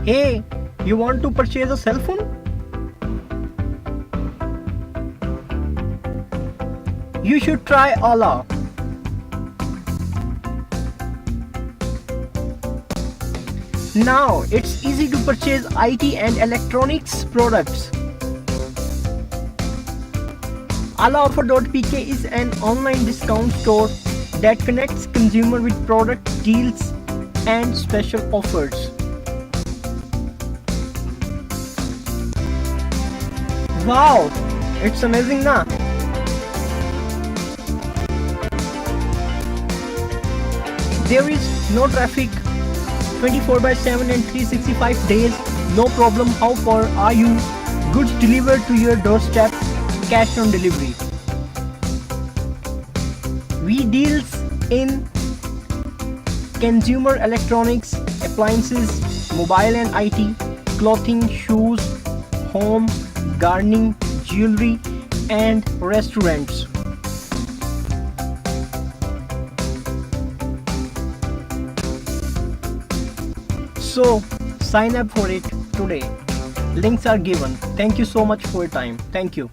Hey, you want to purchase a cell phone? You should try Ola. Now it's easy to purchase IT and electronics products. AlaOffer.pk is an online discount store that connects consumer with product deals and special offers. Wow, it's amazing na? There is no traffic, 24/7 and 365 days, no problem. How far are you? Goods delivered to your doorstep, cash on delivery. We deals in consumer electronics, appliances, mobile and IT, clothing, shoes, home, gardening, jewelry and restaurants. So sign up for it today. Links are given. Thank you so much for your time. Thank you.